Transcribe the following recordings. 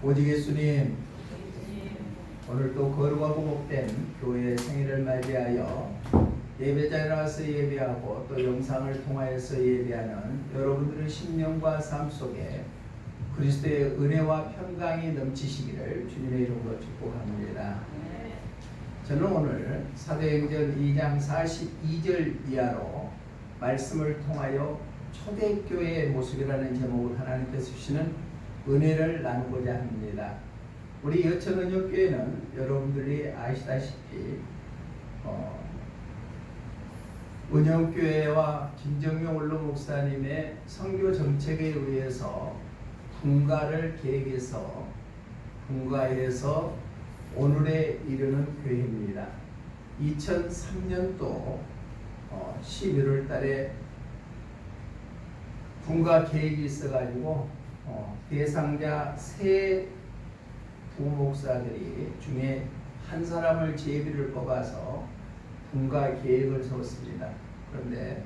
오직 예수님, 오늘 또 거룩하고 복된 교회의 생일을 맞이하여 예배자에 나와서 예배하고 또 영상을 통하여서 예배하는 여러분들의 심령과 삶 속에 그리스도의 은혜와 평강이 넘치시기를 주님의 이름으로 축복합니다. 저는 오늘 사도행전 2장 42절 이하로 말씀을 통하여 초대교회의 모습이라는 제목을 하나님께서 주시는 은혜를 나누고자 합니다. 우리 여천은혁교회는 여러분들이 아시다시피 은혁교회와 김정용 원로 목사님의 선교 정책에 의해서 분가를 계획해서 분가해서 오늘에 이르는 교회입니다. 2003년도 11월 달에 분가 계획이 있어가지고 대상자 세 부목사들이 중에 한 사람을 제비를 뽑아서 분가 계획을 세웠습니다. 그런데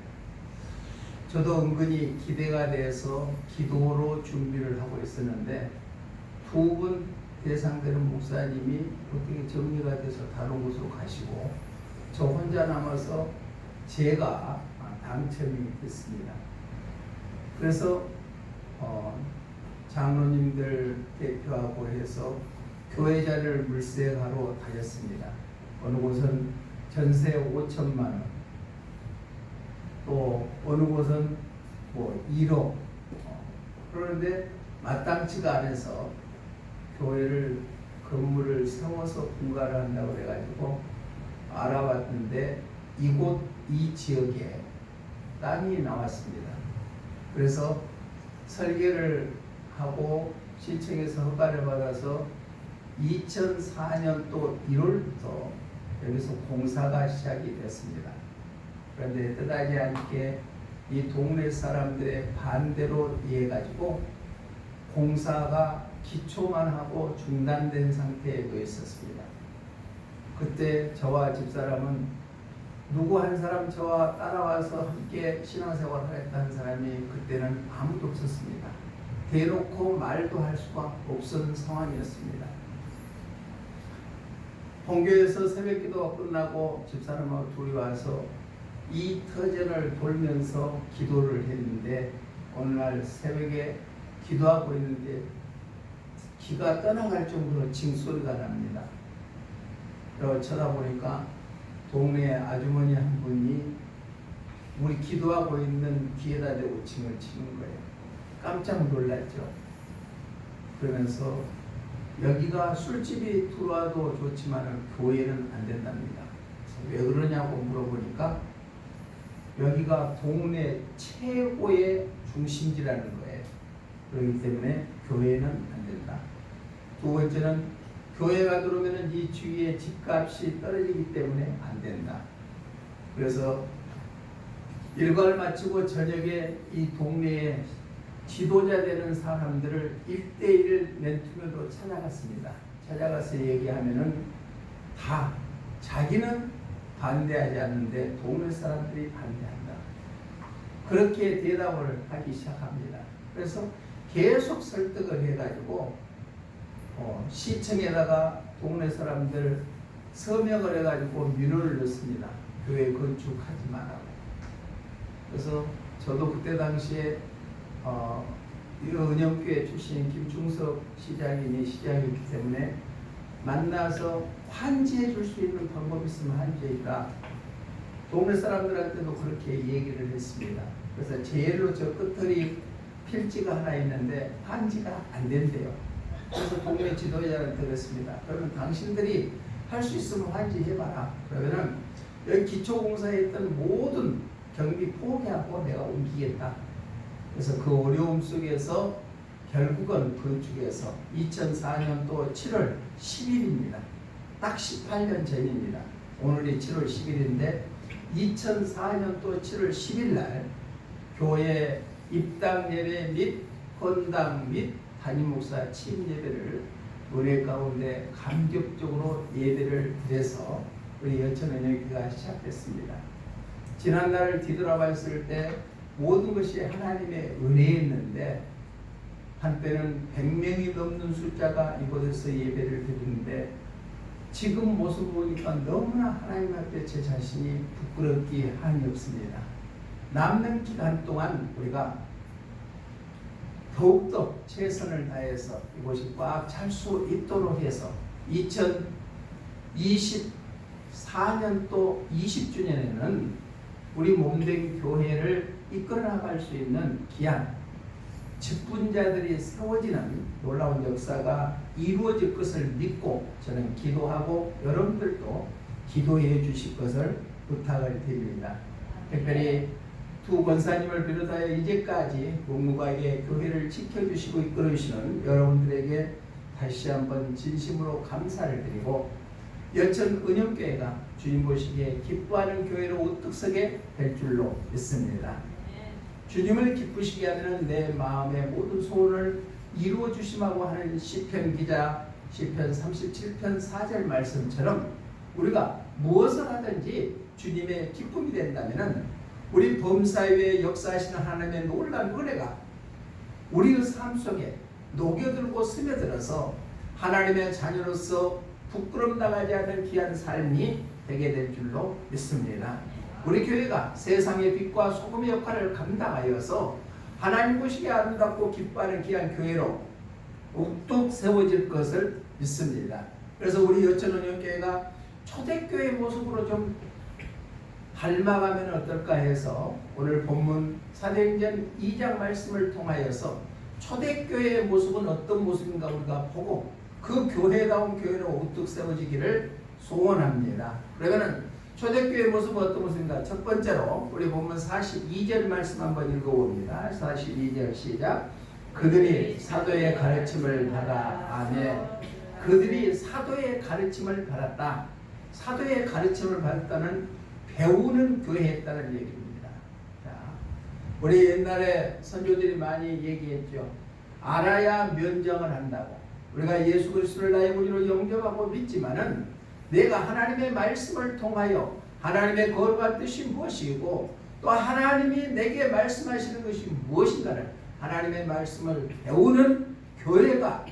저도 은근히 기대가 돼서 기도로 준비를 하고 있었는데 두 분 대상되는 목사님이 어떻게 정리가 돼서 다른 곳으로 가시고 저 혼자 남아서 제가 당첨이 됐습니다. 그래서 장로님들 대표하고 해서 교회 자리를 물색하러 다녔습니다. 어느 곳은 전세 5천만 원, 또 어느 곳은 1억. 그런데 마땅치가 않아서 교회를 건물을 세워서 분가를 한다고 해가지고 알아봤는데 이 지역에 땅이 나왔습니다. 그래서 설계를 하고 시청에서 허가를 받아서 2004년도 1월부터 여기서 공사가 시작이 됐습니다. 그런데 뜻하지 않게 이 동네 사람들의 반대로 이해가지고 공사가 기초만 하고 중단된 상태에 놓여 있었습니다. 그때 저와 집사람은 누구 한 사람 저와 따라와서 함께 신앙생활을 하겠다는 사람이 그때는 아무도 없었습니다. 대놓고 말도 할 수가 없는 상황이었습니다. 본교에서 새벽기도가 끝나고 집사람하고 둘이 와서 이 터전을 돌면서 기도를 했는데 어느 날 새벽에 기도하고 있는데 기가 떠나갈 정도로 징소리가 납니다. 쳐다보니까 동네 아주머니 한 분이 우리 기도하고 있는 귀에다 대고 징을 치는 거예요. 깜짝 놀랐죠. 그러면서 여기가 술집이 들어와도 좋지만 교회는 안 된답니다. 왜 그러냐고 물어보니까 여기가 동네 최고의 중심지라는 거예요. 그렇기 때문에 교회는 안 된다. 두 번째는 교회가 들어오면 이 주위에 집값이 떨어지기 때문에 안 된다. 그래서 일과를 마치고 저녁에 이 동네에 지도자 되는 사람들을 1대1 멘토로 찾아갔습니다. 찾아가서 얘기하면은 다 자기는 반대하지 않는데 동네 사람들이 반대한다. 그렇게 대답을 하기 시작합니다. 그래서 계속 설득을 해가지고 시청에다가 동네 사람들 서명을 해가지고 민원을 넣습니다. 교회 건축하지 말라고. 그래서 저도 그때 당시에 은영교회 출신 김충석 시장님이 시장이기 때문에 만나서 환지해 줄 수 있는 방법이 있으면 환지해라. 동네 사람들한테도 그렇게 얘기를 했습니다. 그래서 제일로 저 끝털이 필지가 하나 있는데 환지가 안 된대요. 그래서 동네 지도자한테 그랬습니다. 그러면 당신들이 할 수 있으면 환지해봐라. 그러면은 여기 기초공사에 있던 모든 경비 포기하고 내가 옮기겠다. 그래서 그 어려움 속에서 결국은 건축에서 2004년도 7월 10일입니다. 딱 18년 전입니다. 오늘이 7월 10일인데 2004년도 7월 10일 날 교회 입당 예배 및 헌당 및 담임 목사 취임 예배를 은혜 가운데 감격적으로 예배를 드려서 우리 여천은혁교회가 시작됐습니다. 지난날을 뒤돌아봤을 때 모든 것이 하나님의 은혜였는데 한때는 100명이 넘는 숫자가 이곳에서 예배를 드리는데 지금 모습 보니까 너무나 하나님 앞에 제 자신이 부끄럽기 한이 없습니다. 남는 기간 동안 우리가 더욱더 최선을 다해서 이곳이 꽉 찰 수 있도록 해서 2024년도 20주년에는 우리 몸된 교회를 이끌어 나갈 수 있는 귀한 직분자들이 세워지는 놀라운 역사가 이루어질 것을 믿고 저는 기도하고 여러분들도 기도해 주실 것을 부탁을 드립니다. 특별히 두 권사님을 비롯하여 이제까지 묵묵하게 교회를 지켜주시고 이끌어주시는 여러분들에게 다시 한번 진심으로 감사를 드리고 여천 은영교회가 주님 보시기에 기뻐하는 교회로 우뚝 서게 될 줄로 믿습니다. 주님을 기쁘시게 하는 내 마음의 모든 소원을 이루어 주심하고 하는 시편 기자 시편 37편 4절 말씀처럼 우리가 무엇을 하든지 주님의 기쁨이 된다면 우리 범사위에 역사하시는 하나님의 놀라운 은혜가 우리의 삶 속에 녹여들고 스며들어서 하나님의 자녀로서 부끄럼 당하지 않는 귀한 삶이 되게 될 줄로 믿습니다. 우리 교회가 세상의 빛과 소금의 역할을 감당하여서 하나님 보시기에 아름답고 기뻐하는 귀한 교회로 우뚝 세워질 것을 믿습니다. 그래서 우리 여천은영교회가 초대교회 모습으로 좀 닮아가면 어떨까 해서 오늘 본문 사도행전 2장 말씀을 통하여서 초대교회의 모습은 어떤 모습인가 우리가 보고 그 교회다운 교회로 우뚝 세워지기를 소원합니다. 그러면은 초대교회의 모습은 어떤 모습인가? 첫 번째로 우리 본문 42절 말씀 한번 읽어봅니다. 42절 시작. 그들이 사도의 가르침을 받아. 아멘. 그들이 사도의 가르침을 받았다. 사도의 가르침을 받았다는 배우는 교회였다는 얘기입니다. 자, 우리 옛날에 선조들이 많이 얘기했죠. 알아야 면장을 한다고. 우리가 예수 그리스도를 나의 구주로 영접하고 믿지만은 내가 하나님의 말씀을 통하여 하나님의 거룩한 뜻이 무엇이고 또 하나님이 내게 말씀하시는 것이 무엇인가를 하나님의 말씀을 배우는 교회가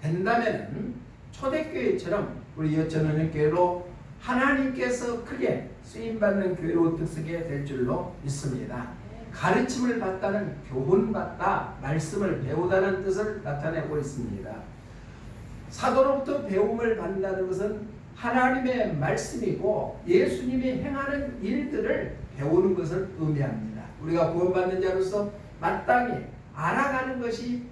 된다면 초대교회처럼 우리 여천은행교회로 하나님께서 크게 쓰임받는 교회로 뜻하게 될 줄로 믿습니다. 가르침을 받다는 교훈받다, 말씀을 배우다는 뜻을 나타내고 있습니다. 사도로부터 배움을 받는다는 것은 하나님의 말씀이고 예수님이 행하는 일들을 배우는 것을 의미합니다. 우리가 구원받는 자로서 마땅히 알아가는 것이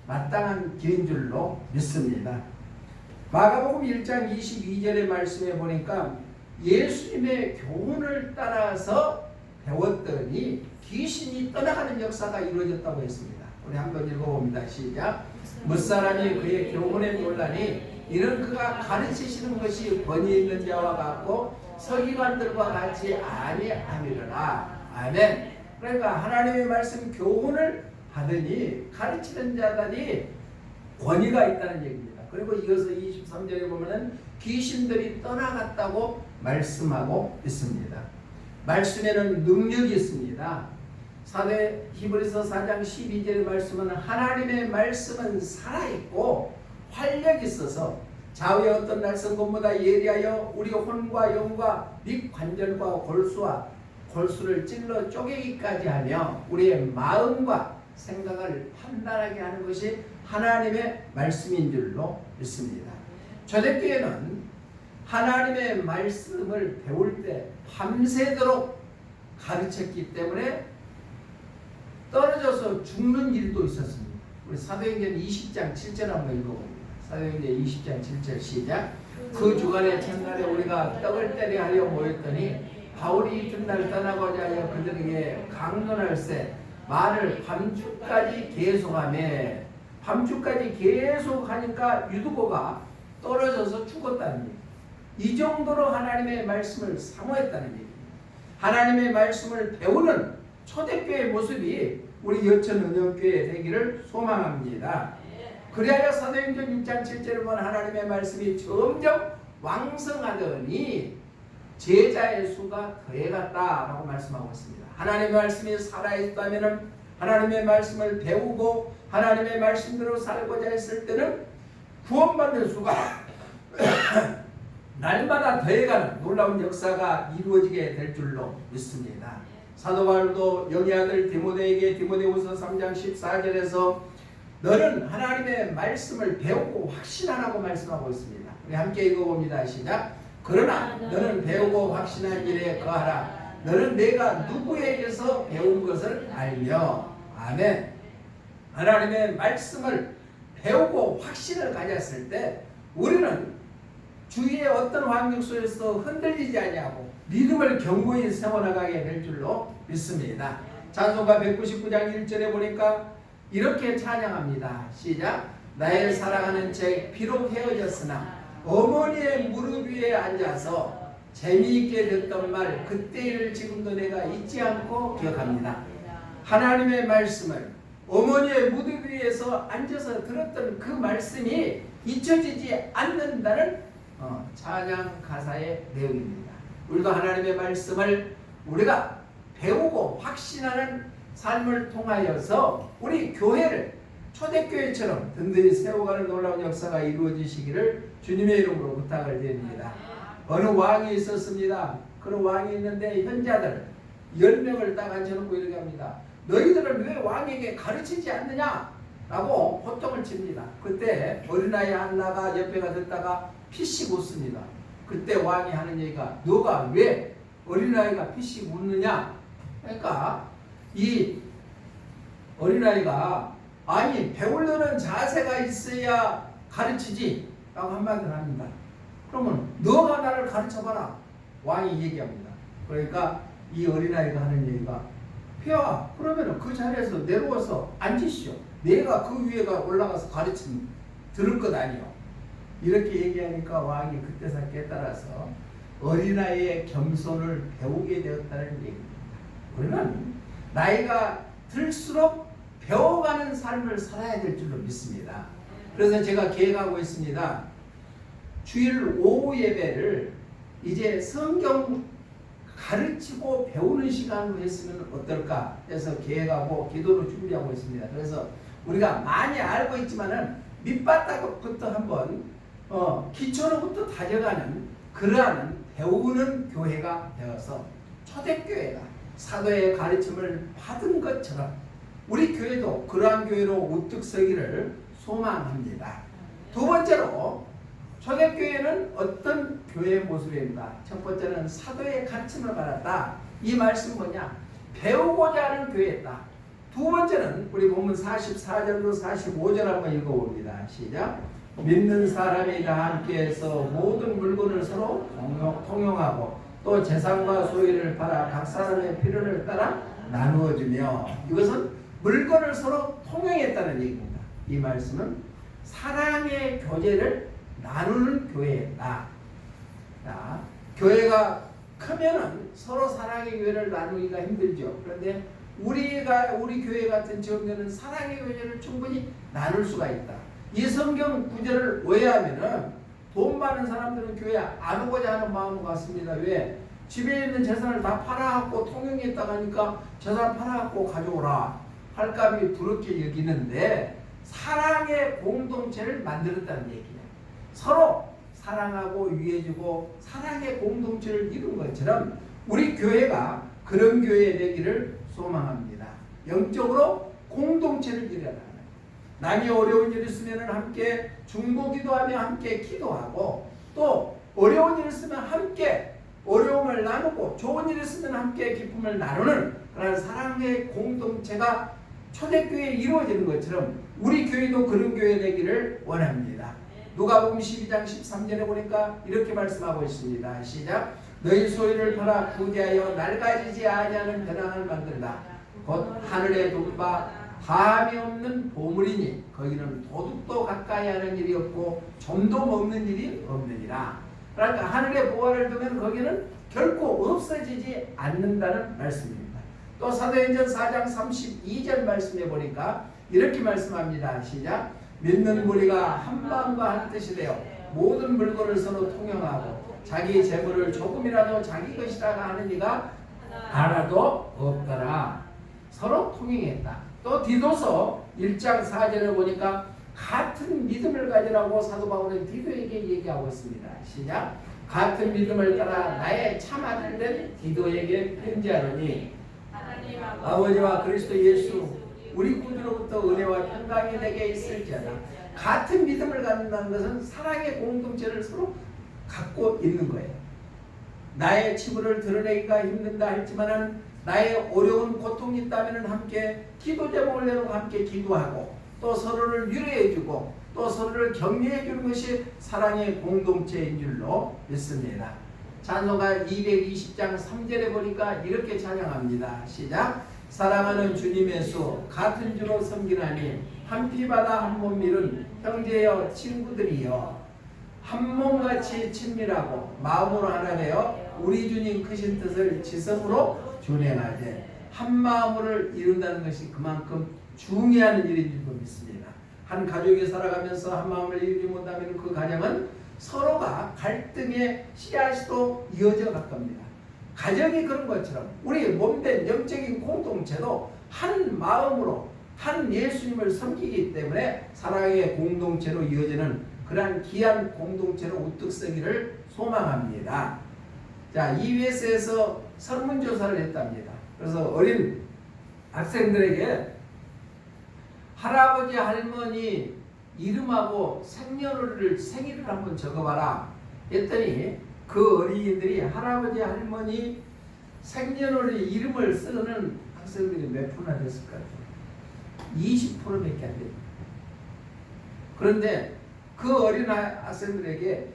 마땅한 길인 줄로 믿습니다. 마가복음 1장 22절의 말씀에 보니까 예수님의 교훈을 따라서 배웠더니 귀신이 떠나가는 역사가 이루어졌다고 했습니다. 우리 한번 읽어봅니다. 시작. 무사람이 그의 교훈에 놀라니 이는 그가 가르치시는 것이 권위 있는 자와 같고 서기관들과 같이 아니함이로라. 아멘. 그러니까 하나님의 말씀 교훈을 받으니 가르치는 자들이 권위가 있다는 얘기입니다. 그리고 이어서 23절에 보면은 귀신들이 떠나갔다고 말씀하고 있습니다. 말씀에는 능력이 있습니다. 사대 히브리서 4장 12절의 말씀은 하나님의 말씀은 살아있고 활력이 있어서 좌우의 어떤 날성검보다 예리하여 우리 혼과 영과 및 관절과 골수를 찔러 쪼개기까지 하며 우리의 마음과 생각을 판단하게 하는 것이 하나님의 말씀인 줄로 믿습니다. 초대교회는 하나님의 말씀을 배울 때 밤새도록 가르쳤기 때문에 떨어져서 죽는 일도 있었습니다. 우리 사도행전 20장 7절 한번 읽어봅니다. 사도행전 20장 7절 시작. 그 주간의 첫날에 우리가 떡을 때려 하려 모였더니 바울이 이튿날 떠나고자 하여 그들에게 강론할세 말을 밤주까지 계속하며 밤주까지 계속하니까 유두고가 떨어져서 죽었다는 얘기. 이 정도로 하나님의 말씀을 사모했다는 얘기. 하나님의 말씀을 배우는 초대교회의 모습이 우리 여천은영교회 되기를 소망합니다. 그리하여 사도행전 6장 7절에 보면 하나님의 말씀이 점점 왕성하더니 제자의 수가 더해갔다라고 말씀하고 있습니다. 하나님의 말씀이 살아있다면 하나님의 말씀을 배우고 하나님의 말씀대로 살고자 했을 때는 구원받는 수가 날마다 더해가는 놀라운 역사가 이루어지게 될 줄로 믿습니다. 사도 바울도 영의 아들 디모데에게 디모데후서 3장 14절에서 너는 하나님의 말씀을 배우고 확신하라고 말씀하고 있습니다. 우리 함께 읽어봅니다. 시작. 그러나 너는 배우고 확신한 일에 거하라. 너는 내가 누구에게서 배운 것을 알며. 아멘. 하나님의 말씀을 배우고 확신을 가졌을 때 우리는 주위의 어떤 환경 속에서 흔들리지 아니하고 믿음을 견고히 세워나가게 될 줄로 믿습니다. 찬송가 199장 1절에 보니까 이렇게 찬양합니다. 시작. 나의 사랑하는 책 비록 헤어졌으나 어머니의 무릎 위에 앉아서 재미있게 듣던 말 그때 일을 지금도 내가 잊지 않고 기억합니다. 하나님의 말씀을 어머니의 무릎 위에서 앉아서 들었던 그 말씀이 잊혀지지 않는다는 찬양 가사의 내용입니다. 우리도 하나님의 말씀을 우리가 배우고 확신하는 삶을 통하여서 우리 교회를 초대교회처럼 든든히 세워가는 놀라운 역사가 이루어지시기를 주님의 이름으로 부탁을 드립니다. 어느 왕이 있었습니다. 그런 왕이 있는데 현자들 10명을 딱 앉혀놓고 이렇게 합니다. 너희들은 왜 왕에게 가르치지 않느냐? 라고 호통을 칩니다. 그때 어린아이 하나가 옆에가 듣다가 피식 웃습니다. 그때 왕이 하는 얘기가 너가 왜 어린아이가 피식 웃느냐? 그러니까 이 어린아이가 아니 배우려는 자세가 있어야 가르치지 라고 한마디를 합니다. 그러면 너가 나를 가르쳐봐라 왕이 얘기합니다. 그러니까 이 어린아이가 하는 얘기가 폐하 그러면 그 자리에서 내려와서 앉으시오. 내가 그 위에가 올라가서 가르치면 들을 것 아니오. 이렇게 얘기하니까 왕이 그때서 깨달아서 어린아이의 겸손을 배우게 되었다는 얘기입니다. 우리는 나이가 들수록 배워가는 삶을 살아야 될 줄로 믿습니다. 그래서 제가 계획하고 있습니다. 주일 오후 예배를 이제 성경 가르치고 배우는 시간으로 했으면 어떨까 해서 계획하고 기도로 준비하고 있습니다. 그래서 우리가 많이 알고 있지만은 밑바닥부터 한번 기초로부터 다져가는 그러한 배우는 교회가 되어서 초대교회가 사도의 가르침을 받은 것처럼 우리 교회도 그러한 교회로 우뚝 서기를 소망합니다. 두 번째로 초대교회는 어떤 교회의 모습입니다. 첫 번째는 사도의 가르침을 받았다. 이 말씀 뭐냐? 배우고자 하는 교회였다. 두 번째는 우리 본문 44절로 45절 한번 읽어봅니다. 시작. 믿는 사람이 다 함께해서 모든 물건을 서로 통용하고 또 재산과 소유를 팔아 각 사람의 필요를 따라 나누어주며 이것은 물건을 서로 통용했다는 얘기입니다. 이 말씀은 사랑의 교제를 나누는 교회다. 자, 교회가 크면은 서로 사랑의 교회를 나누기가 힘들죠. 그런데 우리 교회 같은 지역에는 사랑의 교제를 충분히 나눌 수가 있다. 이 성경 구절을 오해하면은 돈 많은 사람들은 교회 안 오고자 하는 마음 같습니다. 왜? 집에 있는 재산을 다 팔아갖고 통용했다고 하니까 재산 팔아갖고 가져오라 할 값이 두렵게 여기는데 사랑의 공동체를 만들었다는 얘기예요. 서로 사랑하고 위해주고 사랑의 공동체를 이룬 것처럼 우리 교회가 그런 교회 되기를 소망합니다. 영적으로 공동체를 이루어야 합니다. 남이 어려운 일 있으면 함께 중보기도하며 함께 기도하고 또 어려운 일 있으면 함께 어려움을 나누고 좋은 일 있으면 함께 기쁨을 나누는 그런 사랑의 공동체가 초대교회에 이루어지는 것처럼 우리 교회도 그런 교회 되기를 원합니다. 누가복음 12장 13절에 보니까 이렇게 말씀하고 있습니다. 시작. 너희 소유를 팔아 부귀하여 낡아지지 아니하는 배낭을 만들다. 곧 하늘에 둔 바 다함이 없는 보물이니 거기는 도둑도 가까이 하는 일이 없고 점도 먹는 일이 없느니라. 그러니까 하늘에 보화를 두면 거기는 결코 없어지지 않는다는 말씀입니다. 또 사도행전 4장 32절 말씀해 보니까 이렇게 말씀합니다. 시작. 믿는 무리가 한 마음과 한 뜻이 되어 모든 물건을 서로 통용하고 자기 재물을 조금이라도 자기 것이라고 하는 이가 하나도 없더라. 서로 통용했다. 또 디도서 1장 4절에 보니까 같은 믿음을 가지라고 사도 바울은 디도에게 얘기하고 있습니다. 시작. 같은 믿음을 따라 나의 참 아들 된 디도에게 편지하노니 아버지와 그리스도 예수 우리 구주로부터 은혜와 평강이 내게 있을지어다. 같은 믿음을 갖는다는 것은 사랑의 공동체를 서로 갖고 있는 거예요. 나의 치부를 드러내기가 힘든다 할지만은 나의 어려운 고통이 있다면 함께 기도 제목을 내놓고 함께 기도하고 또 서로를 위로해주고 또 서로를 격려해주는 것이 사랑의 공동체인 줄로 믿습니다. 찬송가 220장 3절에 보니까 이렇게 찬양합니다. 시작. 사랑하는 주님의 수 같은 주로 섬기나니 한 피바다 한 몸 이룬 형제여 친구들이여 한 몸같이 친밀하고 마음으로 하나 되어 우리 주님 크신 뜻을 지성으로 준행하되 한 마음을 이룬다는 것이 그만큼 중요한 일인 줄 믿습니다. 한 가족이 살아가면서 한 마음을 이루지 못하면 그 가정은 서로가 갈등의 씨앗으로 이어져 갈 겁니다. 가정이 그런 것처럼 우리 몸된 영적인 공동체도 한 마음으로 한 예수님을 섬기기 때문에 사랑의 공동체로 이어지는 그러한 귀한 공동체로 우뚝 서기를 소망합니다. 자, EBS에서 설문조사를 했답니다. 그래서 어린 학생들에게 할아버지 할머니 이름하고 생일을 한번 적어봐라 했더니 그 어린이들이 할아버지 할머니 생년월일 이름을 쓰는 학생들이 몇 프로나 됐을까요? 20%밖에 안 됩니다. 그런데 그 어린 학생들에게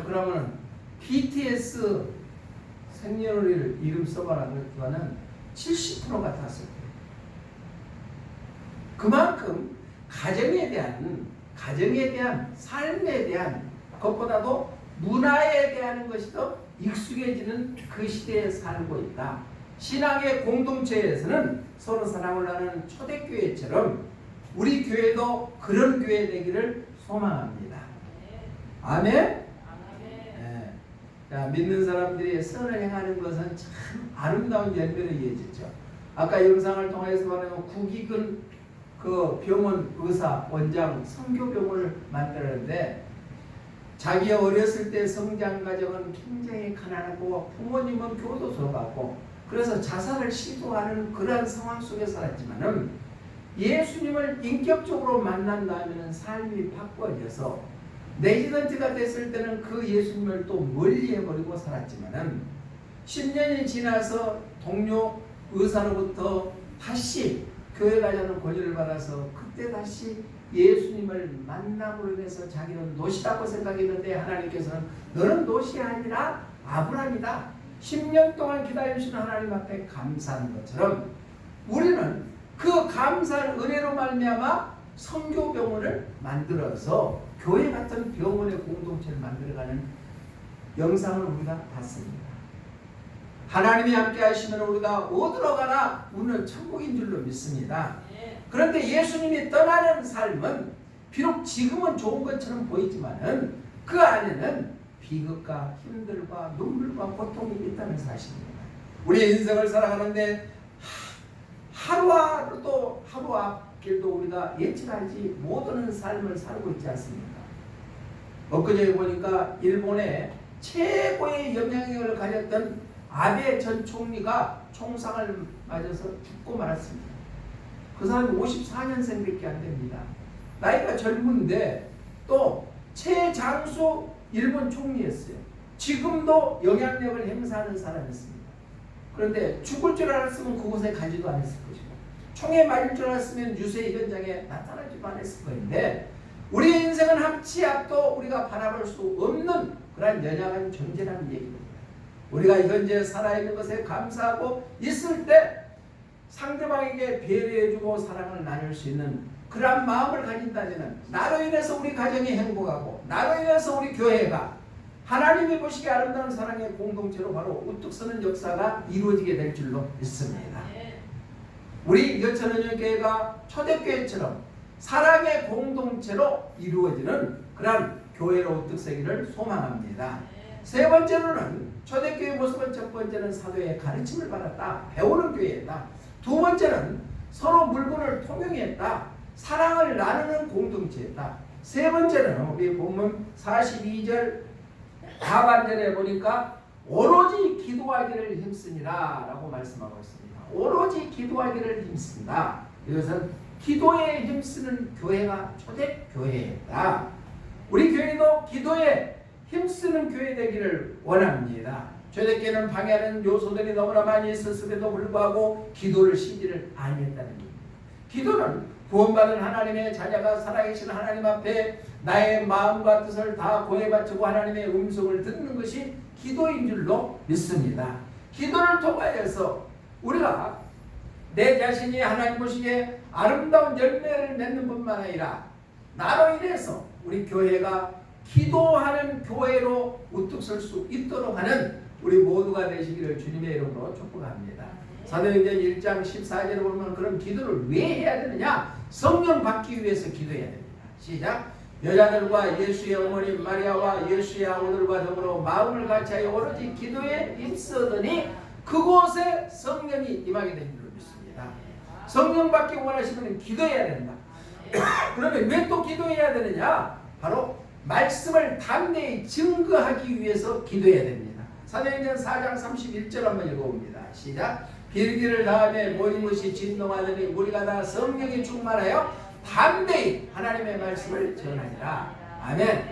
그러면 BTS 생년월일 이름 써봐라 그랬더니 70%가 탔을 거예요. 그만큼 가정에 대한 삶에 대한 것보다도 문화에 대한 것이 더 익숙해지는 그 시대에 살고 있다. 신앙의 공동체에서는 서로 사랑을 나누는 초대교회처럼 우리 교회도 그런 교회 되기를 소망합니다. 아멘? 네. 자, 믿는 사람들이 선을 행하는 것은 참 아름다운 열매로 이어지죠. 아까 영상을 통해서 보면 국익은 그 병원 의사 원장 선교병원을 만들었는데 자기 어렸을 때 성장 과정은 굉장히 가난하고 부모님은 교도소 갔고 그래서 자살을 시도하는 그러한 상황 속에 살았지만은 예수님을 인격적으로 만난 다음에는 삶이 바꿔져서 레지던트가 됐을 때는 그 예수님을 또 멀리해버리고 살았지만은 10년이 지나서 동료 의사로부터 다시 교회 가자는 권유를 받아서 그때 다시 예수님을 만남으로 인해서 자기는 노시라고 생각했는데 하나님께서는 너는 노시 아니라 아브라함이다. 10년 동안 기다려주신 하나님 앞에 감사하는 것처럼 우리는 그 감사한 은혜로 말미암아 선교병원을 만들어서 교회 같은 병원의 공동체를 만들어가는 영상을 우리가 봤습니다. 하나님이 함께 하시면 우리가 어디로 가나 우리는 천국인 줄로 믿습니다. 그런데 예수님이 떠나는 삶은 비록 지금은 좋은 것처럼 보이지만은 그 안에는 비극과 힘들과 눈물과 고통이 있다는 사실입니다. 우리의 인생을 살아가는데 하루하루도 하루 앞길도 우리가 예측하지 못하는 삶을 살고 있지 않습니까? 엊그제 보니까 일본의 최고의 영향력을 가졌던 아베 전 총리가 총상을 맞아서 죽고 말았습니다. 그 사람이 54년생밖에 안 됩니다. 나이가 젊은데 또 최장수 일본 총리였어요. 지금도 영향력을 행사하는 사람이었습니다. 그런데 죽을 줄 알았으면 그곳에 가지도 않았을 것이고 총에 맞을 줄 알았으면 유세 현장에 나타나지도 않았을 것인데 우리의 인생은 한치 앞도 우리가 바라볼 수 없는 그런 연약한 존재라는 얘기입니다. 우리가 현재 살아있는 것에 감사하고 있을 때 상대방에게 배려해주고 사랑을 나눌 수 있는 그런 마음을 가진다면 나로 인해서 우리 가정이 행복하고 나로 인해서 우리 교회가 하나님이 보시기에 아름다운 사랑의 공동체로 바로 우뚝 서는 역사가 이루어지게 될 줄로 믿습니다. 우리 여천원년교회가 초대교회처럼 사랑의 공동체로 이루어지는 그런 교회로 우뚝 서기를 소망합니다. 세 번째로는 초대교회 모습은 첫 번째는 사도의 가르침을 받았다. 배우는 교회다. 두 번째는 서로 물건을 통용했다. 사랑을 나누는 공동체였다. 세 번째는 우리 본문 42절 하반절에 보니까 오로지 기도하기를 힘쓰니라 라고 말씀하고 있습니다. 오로지 기도하기를 힘쓴다. 이것은 기도에 힘쓰는 교회가 초대교회다. 우리 교회도 기도에 힘쓰는 교회 되기를 원합니다. 초대교회는 방해하는 요소들이 너무나 많이 있었음에도 불구하고 기도를 쉬지를 아니했다는 겁니다. 기도는 구원받은 하나님의 자녀가 살아계신 하나님 앞에 나의 마음과 뜻을 다 고해바치고 하나님의 음성을 듣는 것이 기도인 줄로 믿습니다. 기도를 통하여서 우리가 내 자신이 하나님 보시기에 아름다운 열매를 맺는 뿐만 아니라 나로 인해서 우리 교회가 기도하는 교회로 우뚝 설 수 있도록 하는 우리 모두가 되시기를 주님의 이름으로 축복합니다. 사도행전 1장 14절에 보면 그럼 기도를 왜 해야 되느냐? 성령 받기 위해서 기도해야 됩니다. 시작. 여자들과 예수의 어머니 마리아와 예수의 아우들과 더불어 마음을 같이하여 오로지 기도에 힘쓰더니 그곳에 성령이 임하게 된 줄로 믿습니다. 성령 받기 원하시면 기도해야 된다. 그러면 왜 또 기도해야 되느냐? 바로 말씀을 담대히 증거하기 위해서 기도해야 됩니다. 사도행전 4장 31절 한번 읽어봅니다. 시작. 빌기를 다음에 모든 것이 진동하더니 우리가 다 성령이 충만하여 담대히 하나님의 말씀을 전하니라. 아멘.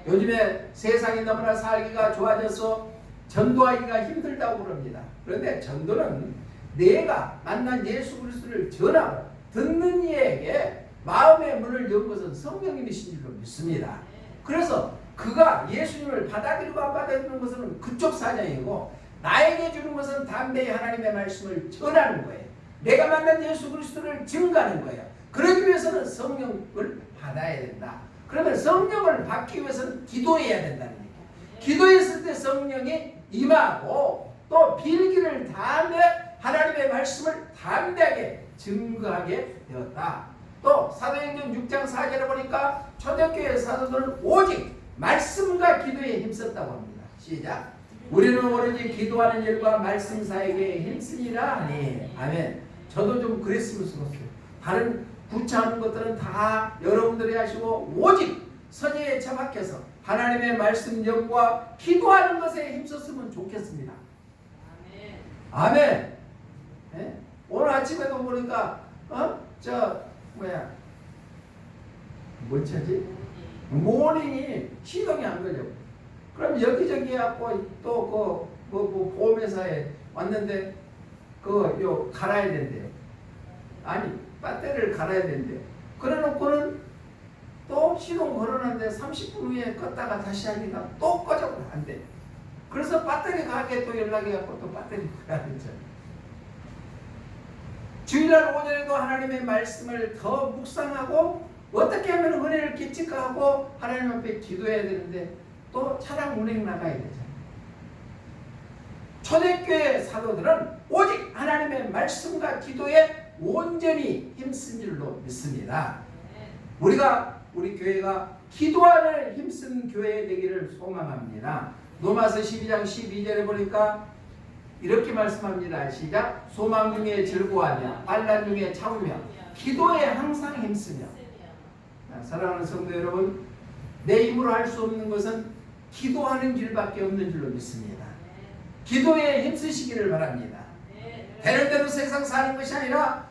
요즘에 세상이 너무나 살기가 좋아져서 전도하기가 힘들다고 그럽니다. 그런데 전도는 내가 만난 예수 그리스도를 전하고 듣는 이에게 마음의 문을 연 것은 성령님이신 줄로 믿습니다. 그래서 그가 예수님을 받아들이고 안 받아들이는 것은 그쪽 사정이고 나에게 주는 것은 담대히 하나님의 말씀을 전하는 거예요. 내가 만난 예수 그리스도를 증거하는 거예요. 그러기 위해서는 성령을 받아야 된다. 그러면 성령을 받기 위해서는 기도해야 된다는 얘기예요. 기도했을 때 성령이 임하고 또 빌기를 다하며 하나님의 말씀을 담대하게 증거하게 되었다. 또 사도행전 6장 4절에 보니까 초대교회 사도들은 오직 말씀과 기도에 힘썼다고 합니다. 시작. 우리는 오로지 기도하는 일과 말씀 사역에 힘쓰니라. 네. 아멘. 저도 좀 그랬으면 좋겠어요. 다른 구차하는 것들은 다 여러분들이 하시고 오직 서재에 처박혀서 하나님의 말씀 연구와 기도하는 것에 힘썼으면 좋겠습니다. 아멘. 아멘. 네? 오늘 아침에도 보니까 모닝이 시동이 안 걸려. 그럼 여기저기 해갖고 또 보험회사에 왔는데 갈아야 된대요. 아니 배터리를 갈아야 된대요. 그래놓고는 또 시동 걸어놨는데 30분 후에 껐다가 다시 하니까 또 꺼져 안 돼. 그래서 배터리 가게 또 연락해갖고 또 배터리 가야 되잖아요. 주일날 오전에도 하나님의 말씀을 더 묵상하고 어떻게 하면 은혜를 끼칠까 하고 하나님 앞에 기도해야 되는데 또 차량 운행 나가야 되잖아요. 초대교회 사도들은 오직 하나님의 말씀과 기도에 온전히 힘쓴 줄로 믿습니다. 우리 교회가 기도하는 힘쓴 교회 되기를 소망합니다. 로마서 12장 12절에 보니까 이렇게 말씀합니다. 시작. 소망 중에 즐거워하며 환난 중에 참으며 기도에 항상 힘쓰며. 사랑하는 성도 여러분, 내 힘으로 할 수 없는 것은 기도하는 길밖에 없는 줄로 믿습니다. 기도에 힘쓰시기를 바랍니다. 되는 대로 세상 사는 것이 아니라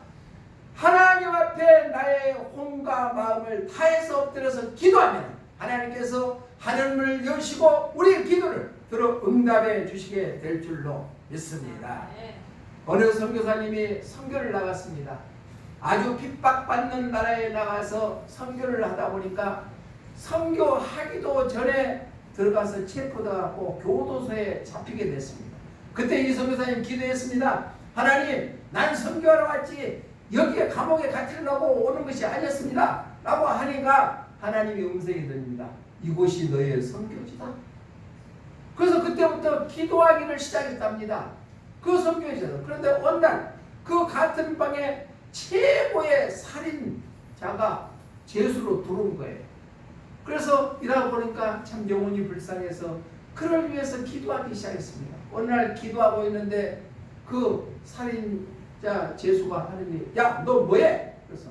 하나님 앞에 나의 혼과 마음을 다해서 엎드려서 기도하면 하나님께서 하늘문을 여시고 우리의 기도를 들어 응답해 주시게 될 줄로 믿습니다. 어느 선교사님이 선교를 나갔습니다. 아주 핍박받는 나라에 나가서 선교를 하다 보니까 선교하기도 전에 들어가서 체포당하고 교도소에 잡히게 됐습니다. 그때 이 선교사님 기도했습니다. 하나님, 난 선교하러 왔지 여기에 감옥에 갇히려고 오는 것이 아니었습니다. 라고 하니까 하나님이 음성이 들립니다. 이곳이 너의 선교지다. 그래서 그때부터 기도하기를 시작했답니다. 그 선교지에서. 그런데 어느 날 그 같은 방에 최고의 살인자가 죄수로 들어온 거예요. 그래서 일하고 보니까 참 영혼이 불쌍해서 그를 위해서 기도하기 시작했습니다. 어느 날 기도하고 있는데 그 살인 자, 제수가 하느님, 야, 너 뭐해? 그래서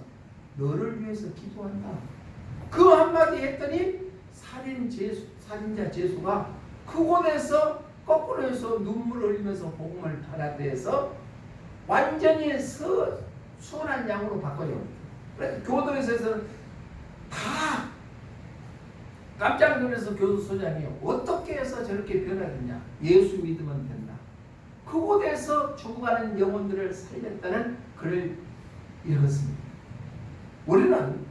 너를 위해서 기도한다. 그 한마디 했더니 살인자 제수가 그곳에서 거꾸로 해서 눈물 흘리면서 복음을 받아들여서 완전히 순한 양으로 바꿔요. 그래서 교도에서는 다 깜짝 놀라서 교도소장이 어떻게 해서 저렇게 변하느냐. 예수 믿으면 된다. 그곳에서 죽어가는 영혼들을 살렸다는 글을 읽었습니다. 우리는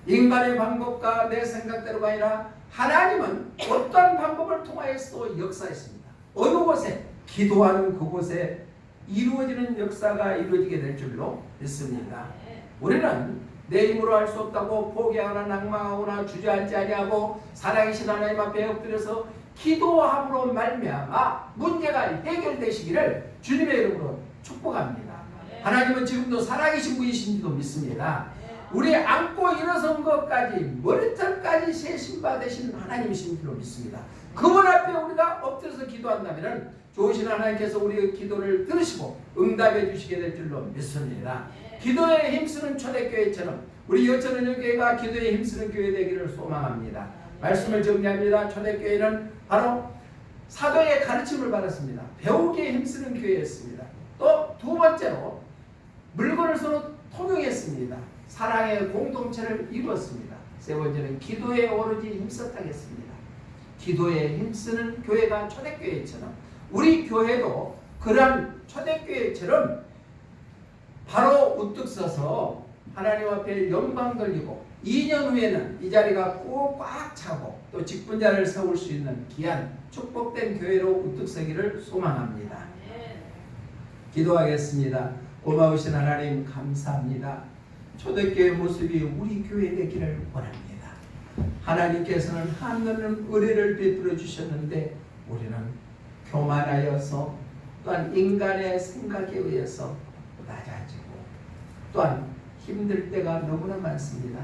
인간의 방법과 내 생각대로가 아니라 하나님은 어떤 방법을 통하여서 역사했습니다. 어느 곳에 기도하는 그곳에 이루어지는 역사가 이루어지게 될 줄로 믿습니다. 우리는 내 힘으로 할 수 없다고 포기하거나 낙망하거나 주저앉지 아니하고 살아계신 하나님 앞에 엎드려서 기도함으로 말미암아 문제가 해결되시기를 주님의 이름으로 축복합니다. 하나님은 지금도 살아계신 분이신지도 믿습니다. 우리 안고 일어선 것까지 머리털까지 세심받으신 하나님이신 줄로 믿습니다. 그분 앞에 우리가 엎드려서 기도한다면 좋으신 하나님께서 우리의 기도를 들으시고 응답해 주시게 될 줄로 믿습니다. 기도에 힘쓰는 초대교회처럼 우리 여천은행교회가 기도에 힘쓰는 교회 되기를 소망합니다. 말씀을 정리합니다. 초대교회는 바로 사도의 가르침을 받았습니다. 배우기에 힘쓰는 교회였습니다. 또 두 번째로 물건을 서로 통용했습니다. 사랑의 공동체를 이루었습니다. 세 번째는 기도에 오로지 힘썼다겠습니다. 기도에 힘쓰는 교회가 초대교회처럼 우리 교회도 그러한 초대교회처럼 바로 우뚝 서서 하나님 앞에 영광 돌리고 2년 후에는 이 자리가 꼭 꽉 차고 또 직분자를 세울 수 있는 귀한 축복된 교회로 우뚝 서기를 소망합니다. 기도하겠습니다. 고마우신 하나님 감사합니다. 초대교회 모습이 우리 교회 되기를 원합니다. 하나님께서는 한없는 은혜를 베풀어 주셨는데 우리는 교만하여서 또한 인간의 생각에 의해서 낮아지고 또한 힘들 때가 너무나 많습니다.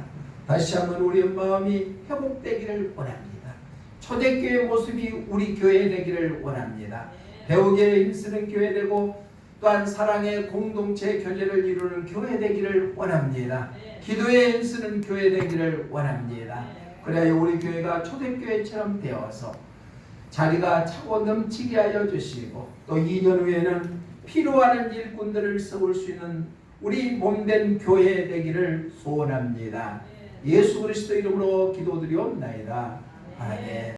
다시 한번 우리의 마음이 회복되기를 원합니다. 초대교회 모습이 우리 교회 되기를 원합니다. 배우기에 힘쓰는 교회 되고 또한 사랑의 공동체 교제를 이루는 교회 되기를 원합니다. 기도에 힘쓰는 교회 되기를 원합니다. 그래야 우리 교회가 초대교회처럼 되어서 자리가 차고 넘치게 하여 주시고 또 2년 후에는 필요한 일꾼들을 세울 수 있는 우리 몸된 교회 되기를 소원합니다. 예수 그리스도 이름으로 기도드리옵나이다. 아멘.